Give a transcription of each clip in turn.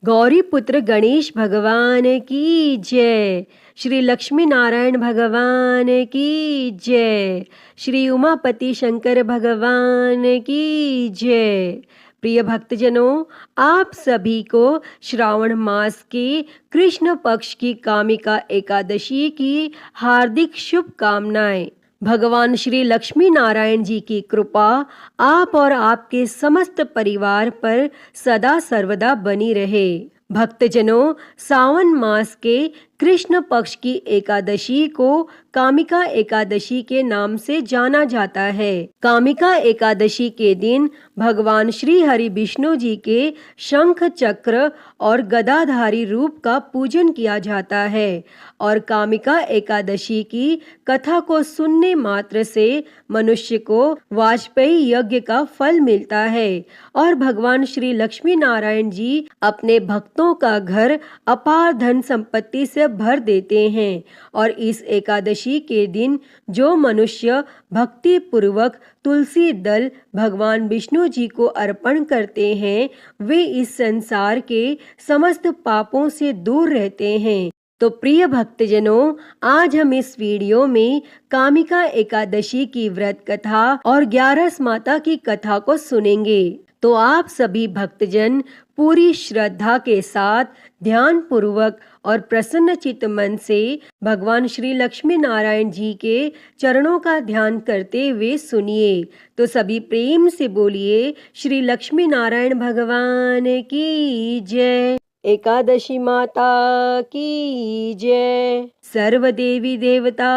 गौरी पुत्र गणेश भगवान की जय। श्री लक्ष्मी नारायण भगवान की जय। श्री उमापति शंकर भगवान की जय। प्रिय भक्तजनों, आप सभी को श्रावण मास के कृष्ण पक्ष की कामिका एकादशी की हार्दिक शुभकामनाएं। भगवान श्री लक्ष्मी नारायण जी की कृपा आप और आपके समस्त परिवार पर सदा सर्वदा बनी रहे। भक्तजनों, सावन मास के कृष्ण पक्ष की एकादशी को कामिका एकादशी के नाम से जाना जाता है। कामिका एकादशी के दिन भगवान श्री हरि विष्णु जी के शंख चक्र और गदाधारी रूप का पूजन किया जाता है और कामिका एकादशी की कथा को सुनने मात्र से मनुष्य को वाजपेयी यज्ञ का फल मिलता है और भगवान श्री लक्ष्मी नारायण जी अपने भक्तों का घर अपार धन संपत्ति से भर देते हैं। और इस एकादशी के दिन जो मनुष्य भक्ति पूर्वक तुलसी दल भगवान विष्णु जी को अर्पण करते हैं वे इस संसार के समस्त पापों से दूर रहते हैं। तो प्रिय भक्तजनों, आज हम इस वीडियो में कामिका एकादशी की व्रत कथा और 11 माता की कथा को सुनेंगे। तो आप सभी भक्तजन पूरी श्रद्धा के साथ ध्यान पूर्वक और प्रसन्न चित्त मन से भगवान श्री लक्ष्मी नारायण जी के चरणों का ध्यान करते हुए सुनिए। तो सभी प्रेम से बोलिए श्री लक्ष्मी नारायण भगवान की जय। एकादशी माता की जय। सर्व देवी देवता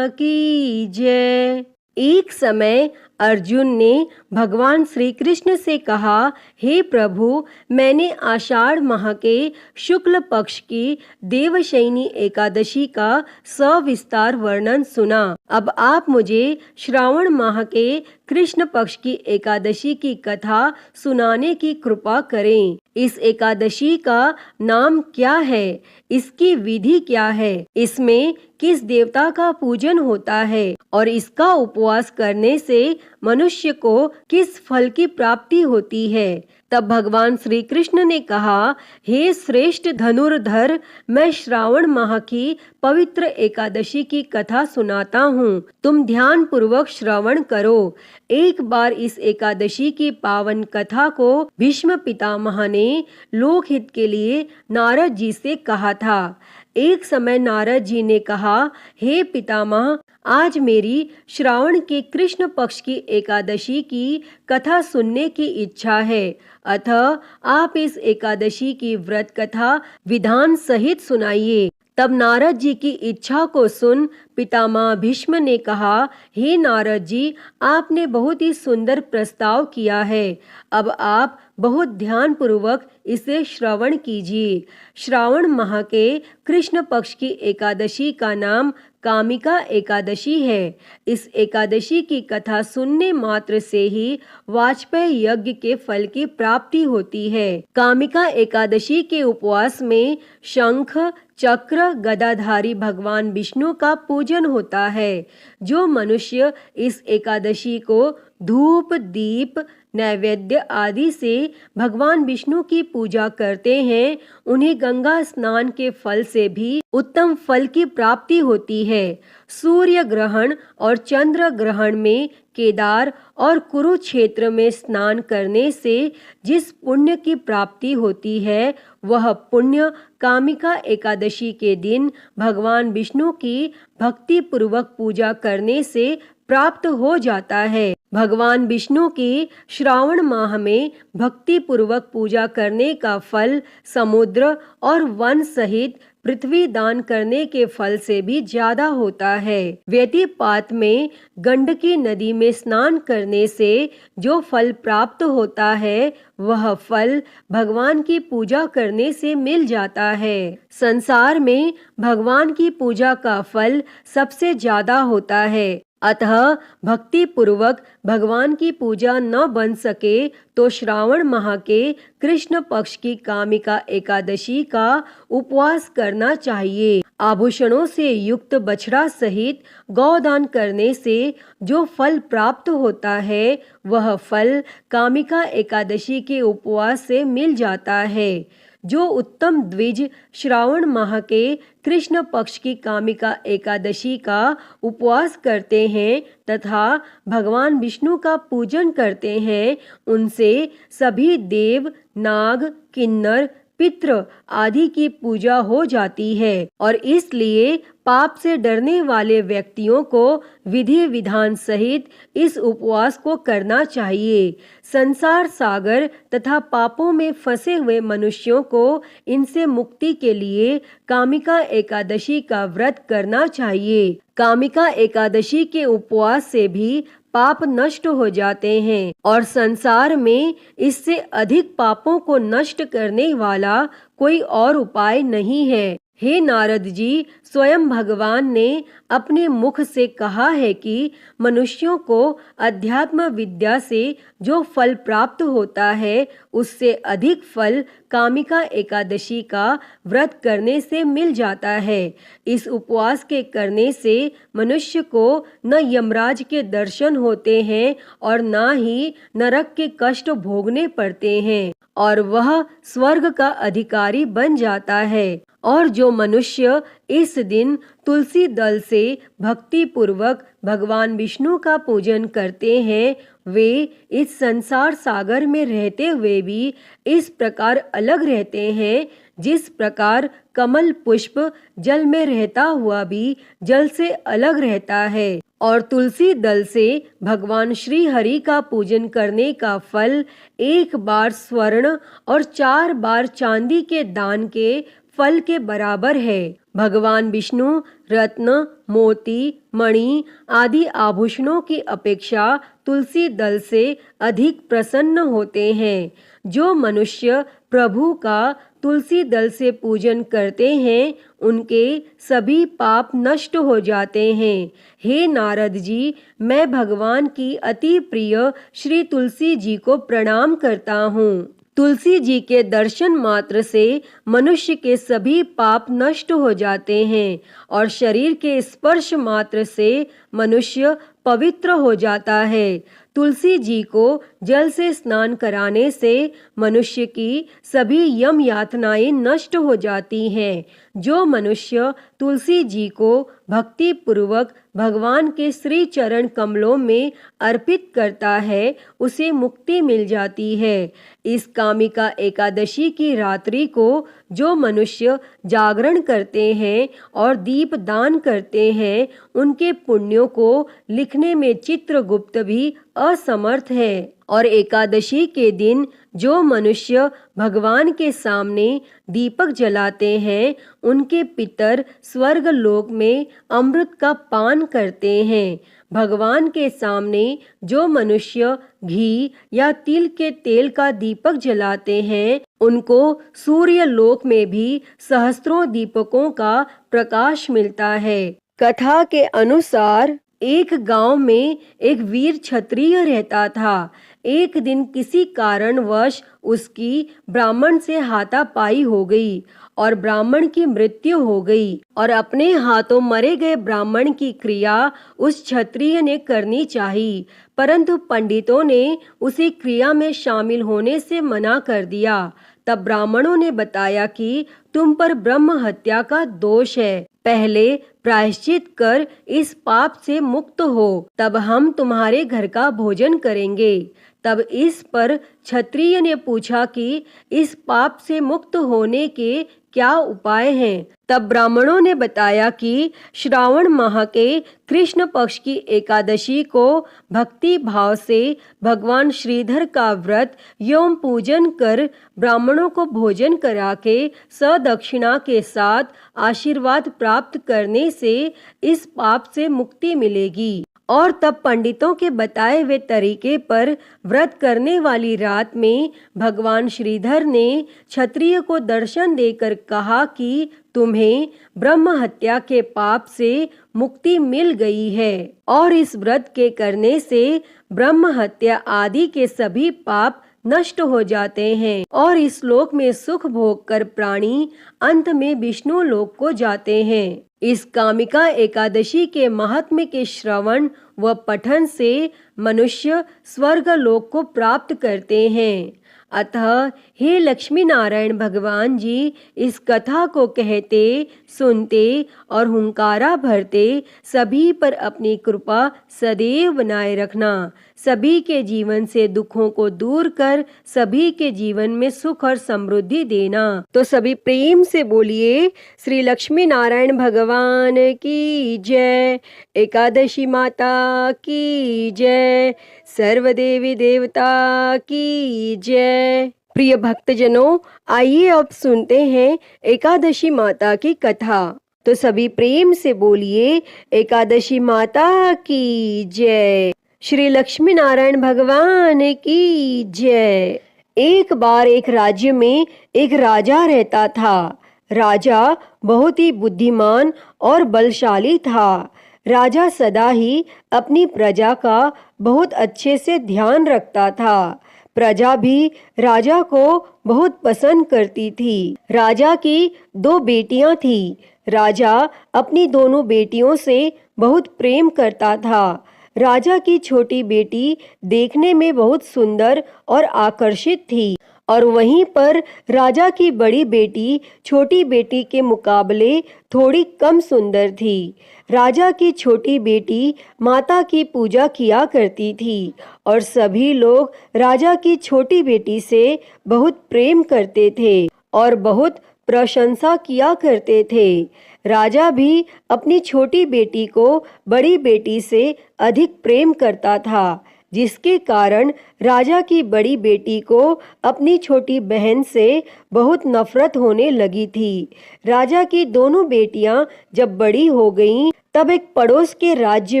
की जय। एक समय अर्जुन ने भगवान श्री कृष्ण से कहा, हे प्रभु, मैंने आषाढ़ माह के शुक्ल पक्ष की देवशयनी एकादशी का सविस्तार वर्णन सुना। अब आप मुझे श्रावण माह के कृष्ण पक्ष की एकादशी की कथा सुनाने की कृपा करें। इस एकादशी का नाम क्या है? इसकी विधि क्या है? इसमें किस देवता का पूजन होता है और इसका उपवास करने से मनुष्य को किस फल की प्राप्ति होती है? तब भगवान श्री कृष्ण ने कहा, हे श्रेष्ठ धनुर्धर, मैं श्रावण माह की पवित्र एकादशी की कथा सुनाता हूँ। तुम ध्यान पूर्वक श्रवण करो। एक बार इस एकादशी की पावन कथा को भीष्म पितामह ने लोकहित के लिए नारद जी से कहा था। एक समय नारद जी ने कहा, हे पितामह, आज मेरी श्रावण के कृष्ण पक्ष की एकादशी की कथा सुनने की इच्छा है, अतः आप इस एकादशी की व्रत कथा विधान सहित सुनाइए। तब नारद जी की इच्छा को सुन पितामह भीष्म ने कहा, हे नारद जी, आपने बहुत ही सुंदर प्रस्ताव किया है। अब आप बहुत ध्यान पूर्वक इसे श्रवण कीजिए। श्रावण माह के कृष्ण पक्ष की एकादशी का नाम कामिका एकादशी है। इस एकादशी की कथा सुनने मात्र से ही वाजपेयी यज्ञ के फल की प्राप्ति होती है। कामिका एकादशी के उपवास में शंख चक्र गदाधारी भगवान विष्णु का पूजन होता है। जो मनुष्य इस एकादशी को धूप दीप नैवेद्य आदि से भगवान विष्णु की पूजा करते हैं, उन्हें गंगा स्नान के फल से भी उत्तम फल की प्राप्ति होती है। सूर्य ग्रहण और चंद्र ग्रहण में केदार और कुरुक्षेत्र में स्नान करने से जिस पुण्य की प्राप्ति होती है, वह पुण्य कामिका एकादशी के दिन भगवान विष्णु की भक्ति पूर्वक पूजा करने से प्राप्त हो जाता है। भगवान विष्णु की श्रावण माह में भक्ति पूर्वक पूजा करने का फल समुद्र और वन सहित पृथ्वी दान करने के फल से भी ज्यादा होता है। व्यतिपात में गंडकी नदी में स्नान करने से जो फल प्राप्त होता है, वह फल भगवान की पूजा करने से मिल जाता है। संसार में भगवान की पूजा का फल सबसे ज्यादा होता है, अतः भक्ति पूर्वक भगवान की पूजा न बन सके तो श्रावण माह के कृष्ण पक्ष की कामिका एकादशी का उपवास करना चाहिए। आभूषणों से युक्त बछड़ा सहित गौदान करने से जो फल प्राप्त होता है, वह फल कामिका एकादशी के उपवास से मिल जाता है। जो उत्तम द्विज श्रावण माह के कृष्ण पक्ष की कामिका एकादशी का उपवास करते हैं तथा भगवान विष्णु का पूजन करते हैं, उनसे सभी देव, नाग, किन्नर, पितृ आदि की पूजा हो जाती है और इसलिए पाप से डरने वाले व्यक्तियों को विधि विधान सहित इस उपवास को करना चाहिए। संसार सागर तथा पापों में फंसे हुए मनुष्यों को इनसे मुक्ति के लिए कामिका एकादशी का व्रत करना चाहिए। कामिका एकादशी के उपवास से भी पाप नष्ट हो जाते हैं और संसार में इससे अधिक पापों को नष्ट करने वाला कोई और उपाय नहीं है। हे नारद जी, स्वयं भगवान ने अपने मुख से कहा है कि मनुष्यों को अध्यात्म विद्या से जो फल प्राप्त होता है उससे अधिक फल कामिका एकादशी का व्रत करने से मिल जाता है। इस उपवास के करने से मनुष्य को न यमराज के दर्शन होते हैं और न ही नरक के कष्ट भोगने पड़ते हैं और वह स्वर्ग का अधिकारी बन जाता है। और जो मनुष्य इस दिन तुलसी दल से भक्ति पूर्वक भगवान विष्णु का पूजन करते हैं, वे इस संसार सागर में रहते हुए भी इस प्रकार अलग रहते हैं जिस प्रकार कमल पुष्प जल में रहता हुआ भी जल से अलग रहता है। और तुलसी दल से भगवान श्री हरि का पूजन करने का फल 1 बार स्वर्ण और 4 बार चांदी के दान के फल के बराबर है। भगवान विष्णु रत्न, मोती, मणि आदि आभूषणों की अपेक्षा तुलसी दल से अधिक प्रसन्न होते हैं। जो मनुष्य प्रभु का तुलसी दल से पूजन करते हैं उनके सभी पाप नष्ट हो जाते हैं। हे नारद जी, मैं भगवान की अति प्रिय श्री तुलसी जी को प्रणाम करता हूँ। तुलसी जी के दर्शन मात्र से मनुष्य के सभी पाप नष्ट हो जाते हैं और शरीर के स्पर्श मात्र से मनुष्य पवित्र हो जाता है। तुलसी जी को जल से स्नान कराने से मनुष्य की सभी यम यातनाएं नष्ट हो जाती हैं। जो मनुष्य तुलसी जी को भक्ति पूर्वक भगवान के श्री चरण कमलों में अर्पित करता है उसे मुक्ति मिल जाती है। इस कामिका एकादशी की रात्रि को जो मनुष्य जागरण करते हैं और दीप दान करते हैं उनके पुण्यों को लिखने में चित्रगुप्त भी असमर्थ है। और एकादशी के दिन जो मनुष्य भगवान के सामने दीपक जलाते हैं उनके पितर स्वर्ग लोक में अमृत का पान करते हैं। भगवान के सामने जो मनुष्य घी या तिल के तेल का दीपक जलाते हैं उनको सूर्य लोक में भी सहस्त्रों दीपकों का प्रकाश मिलता है। कथा के अनुसार एक गांव में एक वीर क्षत्रिय रहता था। एक दिन किसी कारणवश उसकी ब्राह्मण से हाथापाई हो गई और ब्राह्मण की मृत्यु हो गई और अपने हाथों मरे गए ब्राह्मण की क्रिया उस क्षत्रिय ने करनी चाहिए, परंतु पंडितों ने उसी क्रिया में शामिल होने से मना कर दिया। तब ब्राह्मणों ने बताया कि तुम पर ब्रह्म हत्या का दोष है, पहले प्रायश्चित कर इस पाप से मुक्त हो, तब हम तुम्हारे घर का भोजन करेंगे। तब इस पर क्षत्रिय ने पूछा कि इस पाप से मुक्त होने के क्या उपाय हैं? तब ब्राह्मणों ने बताया कि श्रावण माह के कृष्ण पक्ष की एकादशी को भक्ति भाव से भगवान श्रीधर का व्रत एवं पूजन कर ब्राह्मणों को भोजन करा के सदक्षिणा के साथ आशीर्वाद प्राप्त करने से इस पाप से मुक्ति मिलेगी। और तब पंडितों के बताए हुए तरीके पर व्रत करने वाली रात में भगवान श्रीधर ने क्षत्रिय को दर्शन देकर कहा कि तुम्हें ब्रह्म हत्या के पाप से मुक्ति मिल गई है और इस व्रत के करने से ब्रह्म हत्या आदि के सभी पाप नष्ट हो जाते हैं और इस लोक में सुख भोग कर प्राणी अंत में विष्णु लोक को जाते हैं। इस कामिका एकादशी के महात्म्य के श्रवण व पठन से मनुष्य स्वर्ग लोक को प्राप्त करते हैं। अतः हे लक्ष्मी नारायण भगवान जी, इस कथा को कहते, सुनते और हुंकारा भरते सभी पर अपनी कृपा सदैव बनाए रखना। सभी के जीवन से दुखों को दूर कर सभी के जीवन में सुख और समृद्धि देना। तो सभी प्रेम से बोलिए श्री लक्ष्मी नारायण भगवान की जय, एकादशी माता की जय, सर्व देवी देवता की जय। प्रिय भक्तजनों, आइए अब सुनते हैं एकादशी माता की कथा। तो सभी प्रेम से बोलिए एकादशी माता की जय, श्री लक्ष्मी नारायण भगवान की जय। एक बार एक राज्य में एक राजा रहता था। राजा बहुत ही बुद्धिमान और बलशाली था। राजा सदा ही अपनी प्रजा का बहुत अच्छे से ध्यान रखता था। प्रजा भी राजा को बहुत पसंद करती थी। राजा की 2 बेटियां थी। राजा अपनी दोनों बेटियों से बहुत प्रेम करता था। राजा की छोटी बेटी देखने में बहुत सुंदर और आकर्षित थी और वहीं पर राजा की बड़ी बेटी छोटी बेटी के मुकाबले थोड़ी कम सुंदर थी। राजा की छोटी बेटी माता की पूजा किया करती थी और सभी लोग राजा की छोटी बेटी से बहुत प्रेम करते थे और बहुत प्रशंसा किया करते थे। राजा भी अपनी छोटी बेटी को बड़ी बेटी से अधिक प्रेम करता था, जिसके कारण राजा की बड़ी बेटी को अपनी छोटी बहन से बहुत नफरत होने लगी थी। राजा की दोनों बेटियां जब बड़ी हो गईं, तब एक पड़ोस के राज्य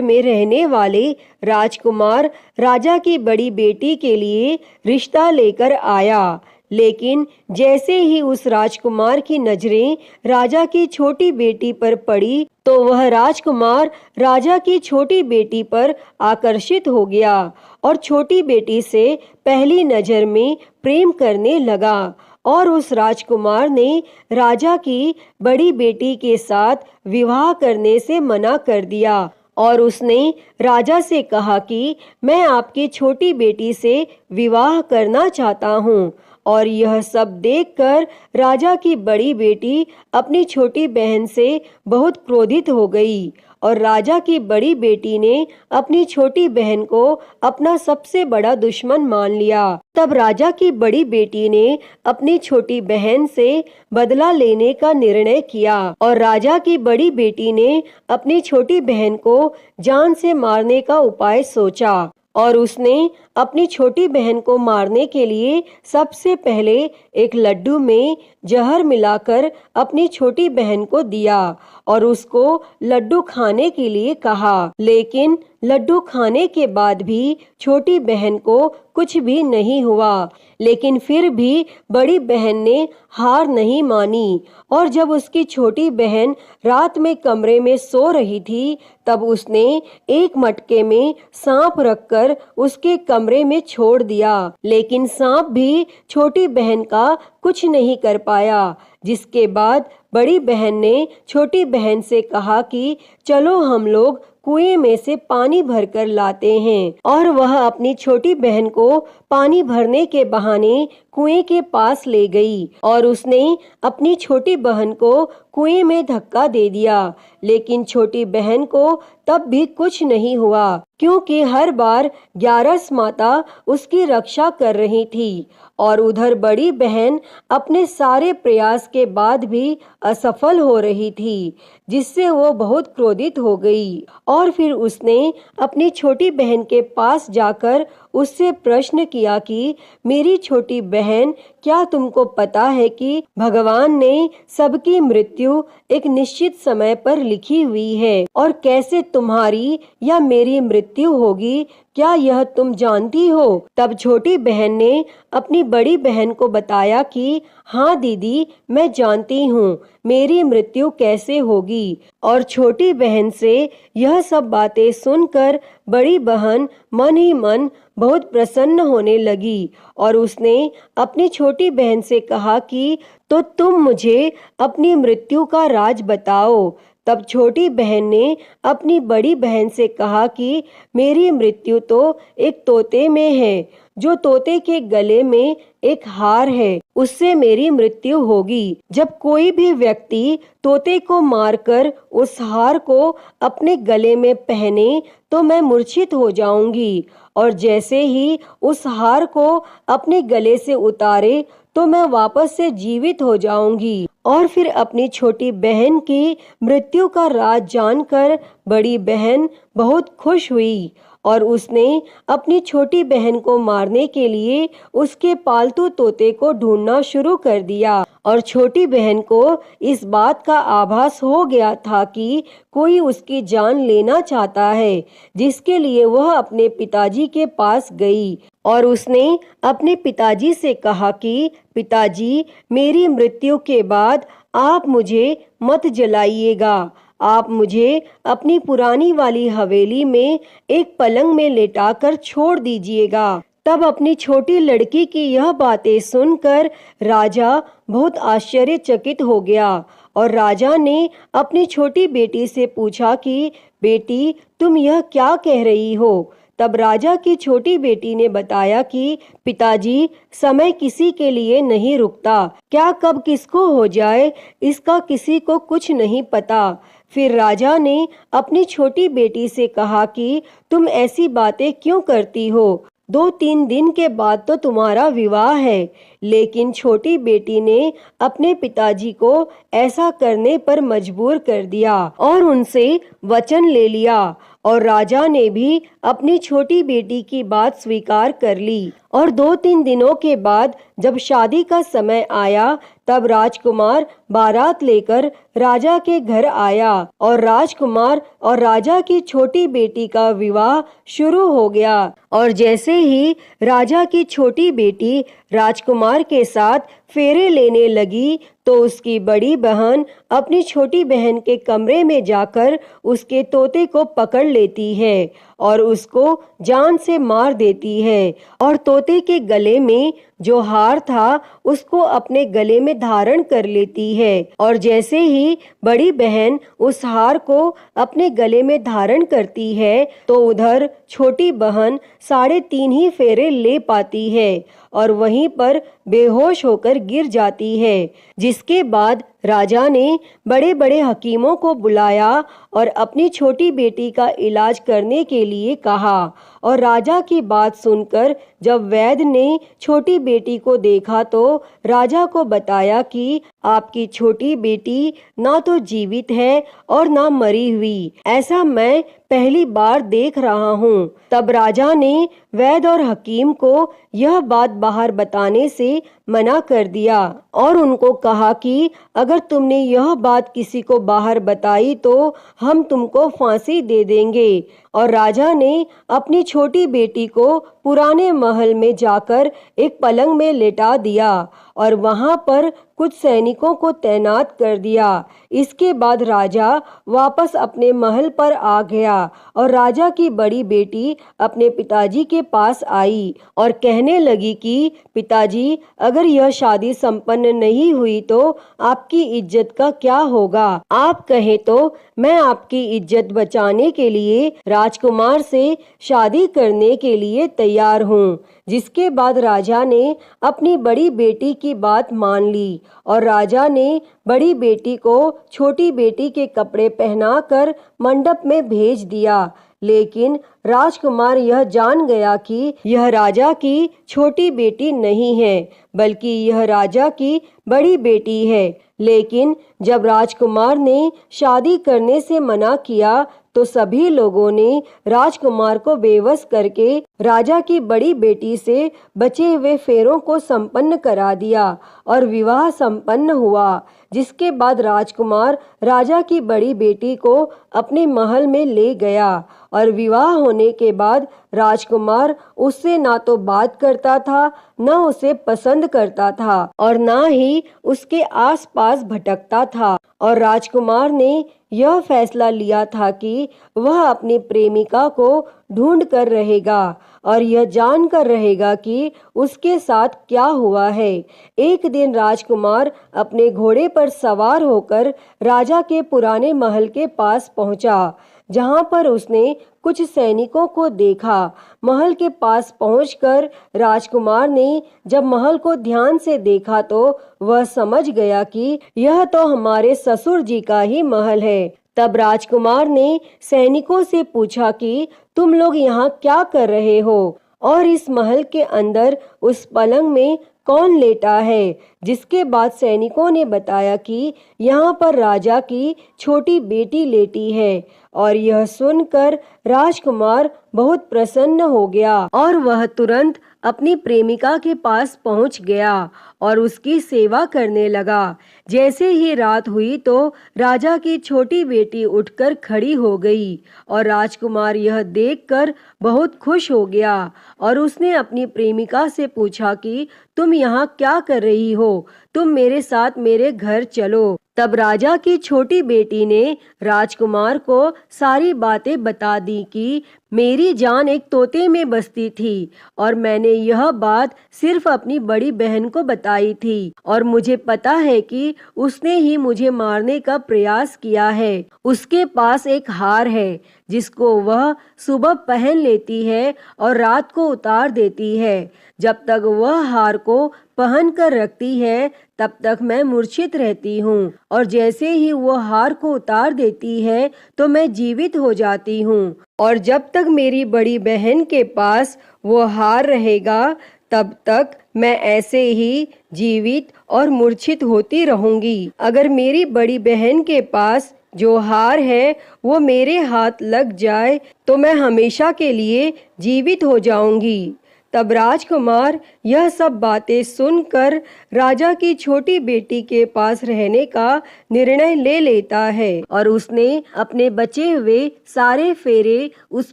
में रहने वाले राजकुमार राजा की बड़ी बेटी के लिए रिश्ता लेकर आया। लेकिन जैसे ही उस राजकुमार की नजरें राजा की छोटी बेटी पर पड़ी, तो वह राजकुमार राजा की छोटी बेटी पर आकर्षित हो गया और छोटी बेटी से पहली नजर में प्रेम करने लगा। और उस राजकुमार ने राजा की बड़ी बेटी के साथ विवाह करने से मना कर दिया और उसने राजा से कहा कि मैं आपकी छोटी बेटी से विवाह करना चाहता हूँ। और यह सब देखकर राजा की बड़ी बेटी अपनी छोटी बहन से बहुत क्रोधित हो गई और राजा की बड़ी बेटी ने अपनी छोटी बहन को अपना सबसे बड़ा दुश्मन मान लिया। तब राजा की बड़ी बेटी ने अपनी छोटी बहन से बदला लेने का निर्णय किया और राजा की बड़ी बेटी ने अपनी छोटी बहन को जान से मारने का उपाय सोचा और उसने अपनी छोटी बहन को मारने के लिए सबसे पहले एक लड्डू में जहर मिलाकर अपनी छोटी बहन को दिया और उसको लड्डू खाने के लिए कहा। लेकिन लड्डू खाने के बाद भी छोटी बहन को कुछ भी नहीं हुआ। लेकिन फिर भी बड़ी बहन ने हार नहीं मानी और जब उसकी छोटी बहन रात में कमरे में सो रही थी, तब उसने एक मटके में सांप रखकर उसके कमरे में छोड़ दिया। लेकिन सांप भी छोटी बहन का कुछ नहीं कर पाया, जिसके बाद बड़ी बहन ने छोटी बहन से कहा कि चलो हम लोग कुएं में से पानी भरकर लाते हैं। और वह अपनी छोटी बहन को पानी भरने के बहाने कुएं के पास ले गई और उसने अपनी छोटी बहन को कुएं में धक्का दे दिया। लेकिन छोटी बहन को तब भी कुछ नहीं हुआ, क्योंकि हर बार ग्यारस माता उसकी रक्षा कर रही थी और उधर बड़ी बहन अपने सारे प्रयास के बाद भी असफल हो रही थी, जिससे वो बहुत क्रोधित हो गई। और फिर उसने अपनी छोटी बहन के पास जाकर उससे प्रश्न किया कि मेरी छोटी बहन, क्या तुमको पता है कि भगवान ने सबकी मृत्यु एक निश्चित समय पर लिखी हुई है और कैसे तुम्हारी या मेरी मृत्यु होगी, क्या यह तुम जानती हो? तब छोटी बहन ने अपनी बड़ी बहन को बताया कि हाँ दीदी, मैं जानती हूँ मेरी मृत्यु कैसे होगी। और छोटी बहन से यह सब बातें सुनकर बड़ी बहन मन ही मन बहुत प्रसन्न होने लगी और उसने अपनी छोटी बहन से कहा कि तो तुम मुझे अपनी मृत्यु का राज बताओ। तब छोटी बहन ने अपनी बड़ी बहन से कहा कि मेरी मृत्यु तो एक तोते में है, जो तोते के गले में एक हार है, उससे मेरी मृत्यु होगी। जब कोई भी व्यक्ति तोते को मारकर उस हार को अपने गले में पहने तो मैं मूर्छित हो जाऊंगी, और जैसे ही उस हार को अपने गले से उतारे तो मैं वापस से जीवित हो जाऊंगी। और फिर अपनी छोटी बहन की मृत्यु का राज जानकर बड़ी बहन बहुत खुश हुई और उसने अपनी छोटी बहन को मारने के लिए उसके पालतू तोते को ढूंढना शुरू कर दिया। और छोटी बहन को इस बात का आभास हो गया था कि कोई उसकी जान लेना चाहता है, जिसके लिए वह अपने पिताजी के पास गई और उसने अपने पिताजी से कहा कि पिताजी, मेरी मृत्यु के बाद आप मुझे मत जलाइएगा, आप मुझे अपनी पुरानी वाली हवेली में एक पलंग में लेटाकर छोड़ दीजिएगा। तब अपनी छोटी लड़की की यह बातें सुनकर राजा बहुत आश्चर्यचकित हो गया और राजा ने अपनी छोटी बेटी से पूछा कि बेटी, तुम यह क्या कह रही हो? तब राजा की छोटी बेटी ने बताया कि पिताजी, समय किसी के लिए नहीं रुकता, क्या कब किसको हो जाए इसका किसी को कुछ नहीं पता। फिर राजा ने अपनी छोटी बेटी से कहा कि तुम ऐसी बातें क्यों करती हो? 2-3 दिन के बाद तो तुम्हारा विवाह है। लेकिन छोटी बेटी ने अपने पिताजी को ऐसा करने पर मजबूर कर दिया और उनसे वचन ले लिया और राजा ने भी अपनी छोटी बेटी की बात स्वीकार कर ली। और 2-3 दिनों के बाद जब शादी का समय आया तब राजकुमार बारात लेकर राजा के घर आया और राजकुमार और राजा की छोटी बेटी का विवाह शुरू हो गया। और जैसे ही राजा की छोटी बेटी राजकुमार के साथ फेरे लेने लगी तो उसकी बड़ी बहन अपनी छोटी बहन के कमरे में जाकर उसके तोते को पकड़ लेती है और उसको जान से मार देती है और तोते के गले में जो हार था उसको अपने गले में धारण कर लेती है। और जैसे ही बड़ी बहन उस हार को अपने गले में धारण करती है तो उधर छोटी बहन 3.5 ही फेरे ले पाती है और वहीं पर बेहोश होकर गिर जाती है। जिसके बाद राजा ने बड़े बड़े हकीमों को बुलाया और अपनी छोटी बेटी का इलाज करने के लिए कहा। और राजा की बात सुनकर जब वैद्य ने छोटी बेटी को देखा तो राजा को बताया कि आपकी छोटी बेटी ना तो जीवित है और ना मरी हुई, ऐसा मैं पहली बार देख रहा हूँ। तब राजा ने वैद्य और हकीम को यह बात बाहर बताने से मना कर दिया और उनको कहा कि अगर तुमने यह बात किसी को बाहर बताई तो हम तुमको फांसी दे देंगे। और राजा ने अपनी छोटी बेटी को पुराने महल में जाकर एक पलंग में लेटा दिया और वहां पर कुछ सैनिकों को तैनात कर दिया। इसके बाद राजा वापस अपने महल पर आ गया और राजा की बड़ी बेटी अपने पिताजी के पास आई और कहने लगी कि पिताजी, अगर यह शादी संपन्न नहीं हुई तो आपकी इज्जत का क्या होगा? आप कहें तो मैं आपकी इज्जत बचाने के लिए राजकुमार से शादी करने के लिए तैयार हूँ। जिसके बाद राजा ने अपनी बड़ी बेटी की बात मान ली और राजा ने बड़ी बेटी को छोटी बेटी के कपड़े पहनाकर मंडप में भेज दिया। लेकिन राजकुमार यह जान गया कि यह राजा की छोटी बेटी नहीं है बल्कि यह राजा की बड़ी बेटी है। लेकिन जब राजकुमार ने शादी करने से मना किया तो सभी लोगों ने राजकुमार को बेवश करके राजा की बड़ी बेटी से बचे हुए फेरों को संपन्न करा दिया और विवाह संपन्न हुआ। जिसके बाद राजकुमार राजा की बड़ी बेटी को अपने महल में ले गया और विवाह होने के बाद राजकुमार उससे ना तो बात करता था न उसे पसंद करता था और न ही उसके आसपास भटकता था। और राजकुमार ने यह फैसला लिया था कि वह अपनी प्रेमिका को ढूंढ कर रहेगा और यह जान कर रहेगा कि उसके साथ क्या हुआ है। एक दिन राजकुमार अपने घोड़े पर सवार होकर राजा के पुराने महल के पास पहुंचा, जहां पर उसने कुछ सैनिकों को देखा। महल के पास पहुंचकर राजकुमार ने जब महल को ध्यान से देखा तो वह समझ गया कि यह तो हमारे ससुर जी का ही महल है। तब राजकुमार ने सैनिकों से पूछा कि तुम लोग यहाँ क्या कर रहे हो और इस महल के अंदर उस पलंग में कौन लेटा है। जिसके बाद सैनिकों ने बताया कि यहाँ पर राजा की छोटी बेटी लेटी है। और यह सुनकर राजकुमार बहुत प्रसन्न हो गया और वह तुरंत अपनी प्रेमिका के पास पहुंच गया और उसकी सेवा करने लगा। जैसे ही रात हुई तो राजा की छोटी बेटी उठकर खड़ी हो गई और राजकुमार यह देखकर बहुत खुश हो गया और उसने अपनी प्रेमिका से पूछा कि तुम यहाँ क्या कर रही हो, तुम मेरे साथ मेरे घर चलो। तब राजा की छोटी बेटी ने राजकुमार को सारी बातें बता दी कि मेरी जान एक तोते में बसती थी और मैंने यह बात सिर्फ अपनी बड़ी बहन को बताई थी और मुझे पता है कि उसने ही मुझे मारने का प्रयास किया है। उसके पास एक हार है जिसको वह सुबह पहन लेती है और रात को उतार देती है। जब तक वह हार को पहन कर रखती है तब तक मैं मूर्छित रहती हूँ और जैसे ही वो हार को उतार देती है तो मैं जीवित हो जाती हूँ और जब तक मेरी बड़ी बहन के पास वो हार रहेगा तब तक मैं ऐसे ही जीवित और मूर्छित होती रहूंगी। अगर मेरी बड़ी बहन के पास जो हार है वो मेरे हाथ लग जाए तो मैं हमेशा के लिए जीवित हो जाऊंगी। तब राजकुमार यह सब बातें सुनकर राजा की छोटी बेटी के पास रहने का निर्णय ले लेता है और उसने अपने बचे हुए सारे फेरे उस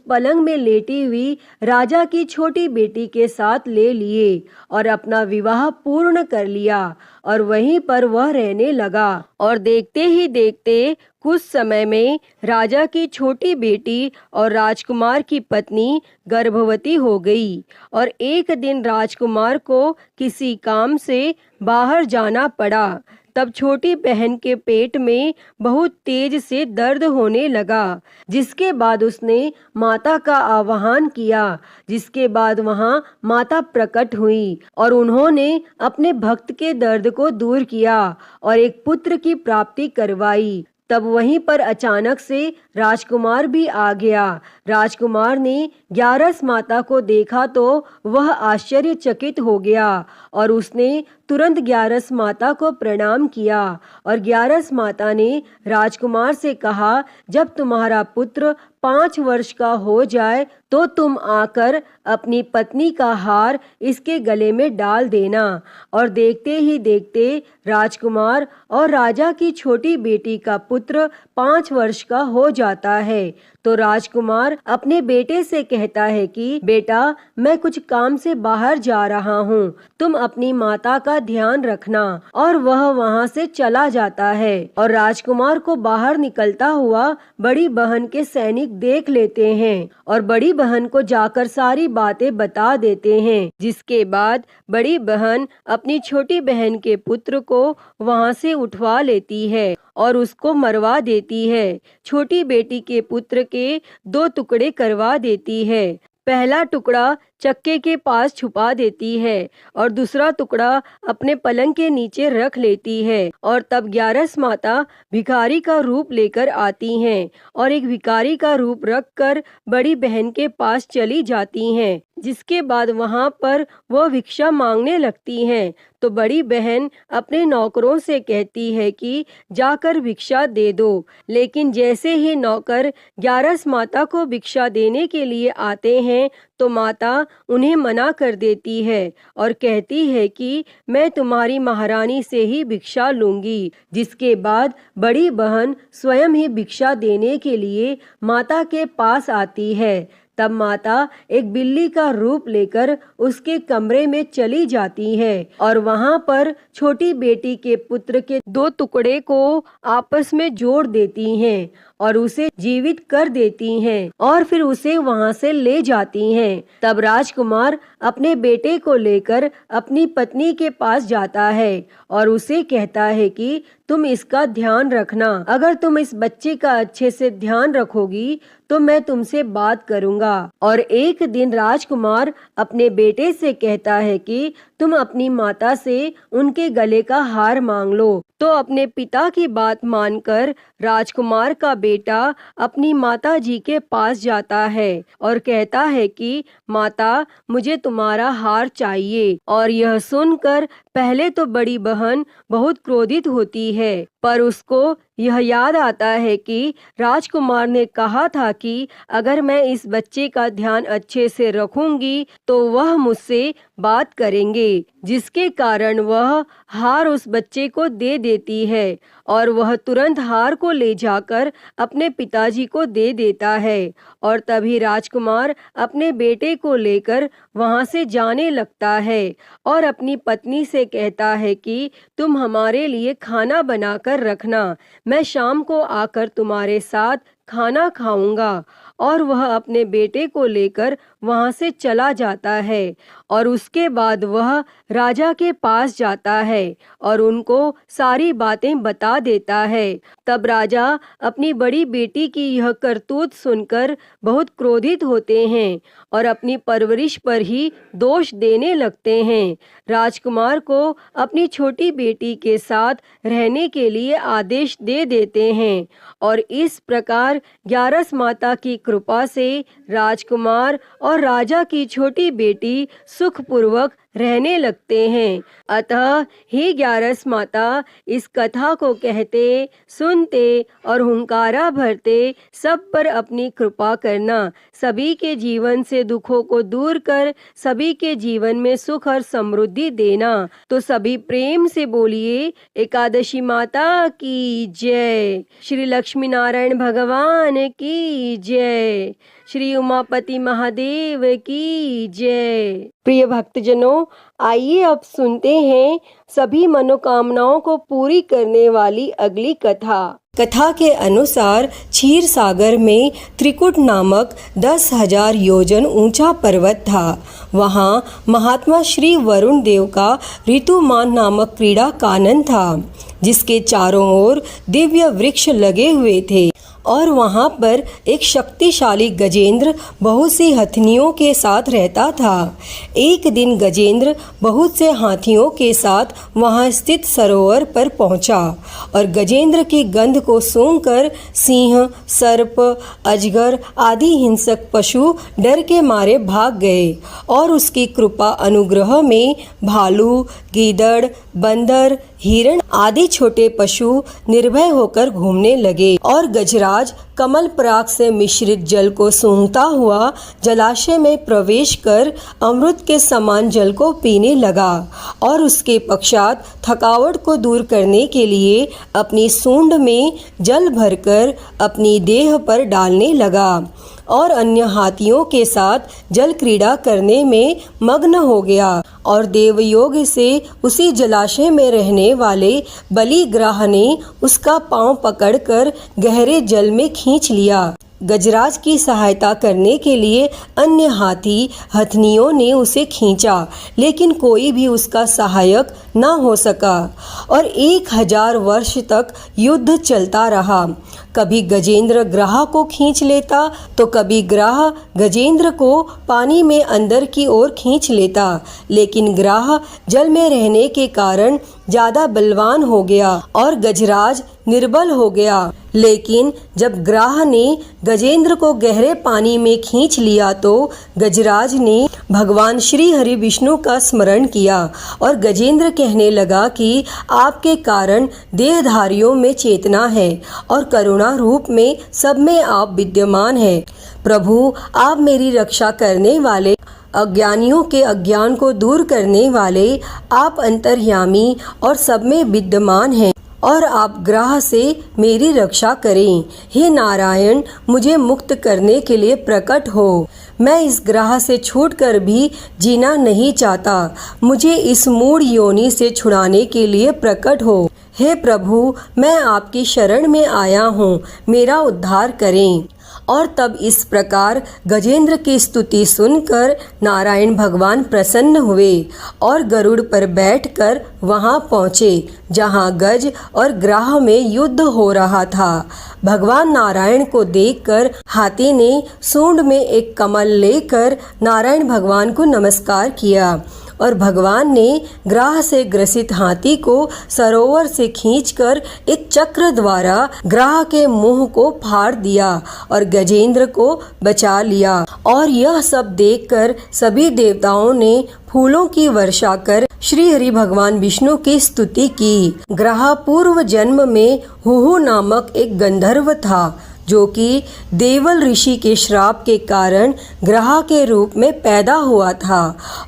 पलंग में लेटी हुई राजा की छोटी बेटी के साथ ले लिए और अपना विवाह पूर्ण कर लिया और वहीं पर वह रहने लगा। और देखते ही देखते कुछ समय में राजा की छोटी बेटी और राजकुमार की पत्नी गर्भवती हो गई और एक दिन राजकुमार को किसी काम से बाहर जाना पड़ा। तब छोटी बहन के पेट में बहुत तेज से दर्द होने लगा, जिसके बाद उसने माता का आह्वान किया, जिसके बाद वहाँ माता प्रकट हुई और उन्होंने अपने भक्त के दर्द को दूर किया और एक पुत्र की प्राप्ति करवाई। तब वहीं पर अचानक से राजकुमार भी आ गया। राजकुमार ने ग्यारस माता को देखा तो वह आश्चर्यचकित हो गया और उसने तुरंत ग्यारस माता को प्रणाम किया और ग्यारस माता ने राजकुमार से कहा, जब तुम्हारा पुत्र 5 वर्ष का हो जाए तो तुम आकर अपनी पत्नी का हार इसके गले में डाल देना। और देखते ही देखते राजकुमार और राजा की छोटी बेटी का पुत्र 5 वर्ष का हो जाता है। तो राजकुमार अपने बेटे से कहता है कि बेटा, मैं कुछ काम से बाहर जा रहा हूँ, तुम अपनी माता का ध्यान रखना। और वह वहाँ से चला जाता है और राजकुमार को बाहर निकलता हुआ बड़ी बहन के सैनिक देख लेते हैं और बड़ी बहन को जाकर सारी बातें बता देते हैं, जिसके बाद बड़ी बहन अपनी छोटी बहन के पुत्र को वहाँ से उठवा लेती है और उसको मरवा देती है। छोटी बेटी के पुत्र के 2 टुकड़े करवा देती है। पहला टुकड़ा चक्के के पास छुपा देती है और दूसरा टुकड़ा अपने पलंग के नीचे रख लेती है। और तब ग्यारस माता भिखारी का रूप लेकर आती हैं और एक भिखारी का रूप रखकर बड़ी बहन के पास चली जाती हैं, जिसके बाद वहां पर वह भिक्षा मांगने लगती हैं। तो बड़ी बहन अपने नौकरों से कहती है कि जाकर भिक्षा दे दो, लेकिन जैसे ही नौकर ग्यारस माता को भिक्षा देने के लिए आते हैं तो माता उन्हें मना कर देती है और कहती है कि मैं तुम्हारी महारानी से ही भिक्षा लूंगी। जिसके बाद बड़ी बहन स्वयं ही भिक्षा देने के लिए माता के पास आती है। तब माता एक बिल्ली का रूप लेकर उसके कमरे में चली जाती है और वहाँ पर छोटी बेटी के पुत्र के 2 टुकड़े को आपस में जोड़ देती हैं और उसे जीवित कर देती हैं और फिर उसे वहाँ से ले जाती हैं। तब राजकुमार अपने बेटे को लेकर अपनी पत्नी के पास जाता है और उसे कहता है कि तुम इसका ध्यान रखना, अगर तुम इस बच्चे का अच्छे से ध्यान रखोगी तो मैं तुमसे बात करूंगा। और एक दिन राजकुमार अपने बेटे से कहता है कि तुम अपनी माता से उनके गले का हार मांग लो। तो अपने पिता की बात मानकर राजकुमार का बेटा अपनी माता जी के पास जाता है और कहता है कि माता, मुझे तुम्हारा हार चाहिए। और यह सुनकर पहले तो बड़ी बहन बहुत क्रोधित होती है, पर उसको यह याद आता है कि राजकुमार ने कहा था कि अगर मैं इस बच्चे का ध्यान अच्छे से रखूंगी तो वह मुझसे बात करेंगे, जिसके कारण वह हार उस बच्चे को दे देती है और वह तुरंत हार को ले जाकर अपने पिताजी को दे देता है। और तभी राजकुमार अपने बेटे को लेकर वहां से जाने लगता है और अपनी पत्नी से कहता है कि तुम हमारे लिए खाना बनाकर रखना, मैं शाम को आकर तुम्हारे साथ खाना खाऊंगा। और वह अपने बेटे को लेकर वहां से चला जाता है और उसके बाद वह राजा के पास जाता है और उनको सारी बातें बता देता है। तब राजा अपनी बड़ी बेटी की यह करतूत सुनकर बहुत क्रोधित होते हैं और अपनी परवरिश पर ही दोष देने लगते हैं। राजकुमार को अपनी छोटी बेटी के साथ रहने के लिए आदेश दे देते हैं और इस प्रकार ग्यारस माता की कृपा से राजकुमार और राजा की छोटी बेटी सुखपूर्वक रहने लगते हैं। अतः हे ग्यारस माता, इस कथा को कहते, सुनते और हुंकारा भरते सब पर अपनी कृपा करना, सभी के जीवन से दुखों को दूर कर सभी के जीवन में सुख और समृद्धि देना। तो सभी प्रेम से बोलिए एकादशी माता की जय, श्री लक्ष्मी नारायण भगवान की जय, श्री उमापति महादेव की जय। प्रिय भक्तजनों, आइए अब सुनते हैं सभी मनोकामनाओं को पूरी करने वाली अगली कथा। कथा के अनुसार क्षीर सागर में त्रिकुट नामक 10,000 योजन ऊंचा पर्वत था। वहाँ महात्मा श्री वरुण देव का ऋतुमान नामक क्रीड़ा कानन था, जिसके चारों ओर दिव्य वृक्ष लगे हुए थे और वहाँ पर एक शक्तिशाली गजेंद्र बहुत सी हथनियों के साथ रहता था। एक दिन गजेंद्र बहुत से हाथियों के साथ वहाँ स्थित सरोवर पर पहुँचा और गजेंद्र की गंध को सूंघकर सिंह, सर्प, अजगर आदि हिंसक पशु डर के मारे भाग गए और उसकी कृपा अनुग्रह में भालू, गीदड़, बंदर, हिरण आदि छोटे पशु निर्भय होकर घूमने लगे और गजराज कमल पराग से मिश्रित जल को सूंघता हुआ जलाशय में प्रवेश कर अमृत के समान जल को पीने लगा और उसके पश्चात थकावट को दूर करने के लिए अपनी सूंड में जल भरकर अपनी देह पर डालने लगा और अन्य हाथियों के साथ जल क्रीड़ा करने में मग्न हो गया और देवयोग से उसी जलाशय में रहने वाले बलिग्राह ने उसका पांव पकड़कर गहरे जल में खींच लिया। गजराज की सहायता करने के लिए अन्य हाथी हथनियों ने उसे खींचा, लेकिन कोई भी उसका सहायक न हो सका और 1000 वर्ष तक युद्ध चलता रहा। कभी गजेंद्र ग्राह को खींच लेता तो कभी ग्राह गजेंद्र को पानी में अंदर की ओर खींच लेता, लेकिन ग्राह जल में रहने के कारण ज्यादा बलवान हो गया और गजराज निर्बल हो गया। लेकिन जब ग्राह ने गजेंद्र को गहरे पानी में खींच लिया तो गजराज ने भगवान श्री हरि विष्णु का स्मरण किया और गजेंद्र कहने लगा कि आपके कारण देहधारियों में चेतना है और करुणा रूप में सब में आप विद्यमान हैं। प्रभु, आप मेरी रक्षा करने वाले, अज्ञानियों के अज्ञान को दूर करने वाले, आप अंतर्यामी और सब में विद्यमान हैं और आप ग्रह से मेरी रक्षा करें। हे नारायण, मुझे मुक्त करने के लिए प्रकट हो। मैं इस ग्रह से छूटकर भी जीना नहीं चाहता। मुझे इस मूढ़ योनि से छुड़ाने के लिए प्रकट हो। हे प्रभु, मैं आपकी शरण में आया हूँ, मेरा उद्धार करें। और तब इस प्रकार गजेंद्र की स्तुति सुनकर नारायण भगवान प्रसन्न हुए और गरुड़ पर बैठकर वहां पहुँचे जहां गज और ग्राह में युद्ध हो रहा था। भगवान नारायण को देखकर हाथी ने सूंड में एक कमल लेकर नारायण भगवान को नमस्कार किया और भगवान ने ग्राह से ग्रसित हाथी को सरोवर से खींचकर एक चक्र द्वारा ग्राह के मुंह को फाड़ दिया और गजेंद्र को बचा लिया। और यह सब देखकर सभी देवताओं ने फूलों की वर्षा कर श्री हरि भगवान विष्णु की स्तुति की। ग्राह पूर्व जन्म में हुहु नामक एक गंधर्व था जो कि देवल ऋषि के श्राप के कारण ग्रह के रूप में पैदा हुआ था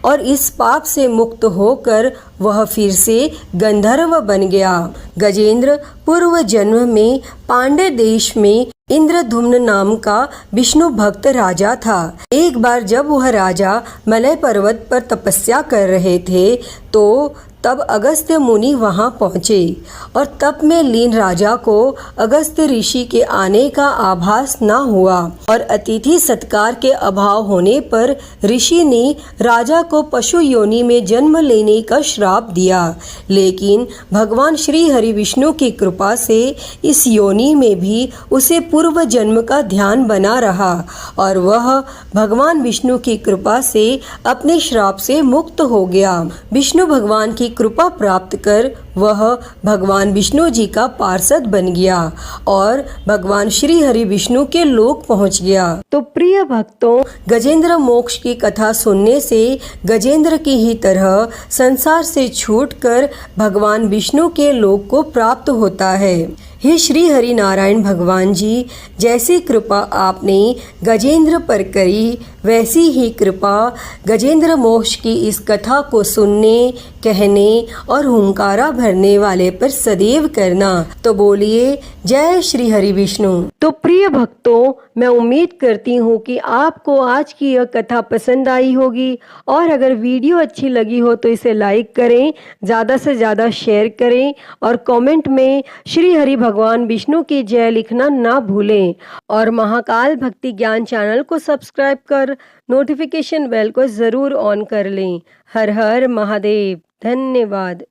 और इस पाप से मुक्त होकर वह फिर से गंधर्व बन गया। गजेंद्र पूर्व जन्म में पांड्य देश में इंद्रधुम्न नाम का विष्णु भक्त राजा था। एक बार जब वह राजा मलय पर्वत पर तपस्या कर रहे थे तो तब अगस्त्य मुनि वहां पहुंचे और तप में लीन राजा को अगस्त्य ऋषि के आने का आभास न हुआ और अतिथि सत्कार के अभाव होने पर ऋषि ने राजा को पशु योनि में जन्म लेने का श्राप दिया। लेकिन भगवान श्री हरि विष्णु की कृपा से इस योनि में भी उसे पूर्व जन्म का ध्यान बना रहा और वह भगवान विष्णु की कृपा से अपने श्राप से मुक्त हो गया। विष्णु भगवान की कृपा प्राप्त कर वह भगवान विष्णु जी का पार्षद बन गया और भगवान श्री हरि विष्णु के लोक पहुंच गया। तो प्रिय भक्तों, गजेंद्र मोक्ष की कथा सुनने से गजेंद्र की ही तरह संसार से छूटकर भगवान विष्णु के लोक को प्राप्त होता है। हे श्री हरि नारायण भगवान जी, जैसी कृपा आपने गजेंद्र पर करी वैसी ही कृपा गजेंद्र मोक्ष की इस कथा को सुनने, कहने और हुंकारा भरने वाले पर सदैव करना। तो बोलिए जय श्री हरि विष्णु। तो प्रिय भक्तों, मैं उम्मीद करती हूँ कि आपको आज की यह कथा पसंद आई होगी और अगर वीडियो अच्छी लगी हो तो इसे लाइक करें, ज़्यादा से ज़्यादा शेयर करें और कमेंट में श्री हरि भगवान विष्णु की जय लिखना ना भूलें और महाकाल भक्ति ज्ञान चैनल को सब्सक्राइब कर नोटिफिकेशन बेल को ज़रूर ऑन कर लें। हर हर महादेव। धन्यवाद।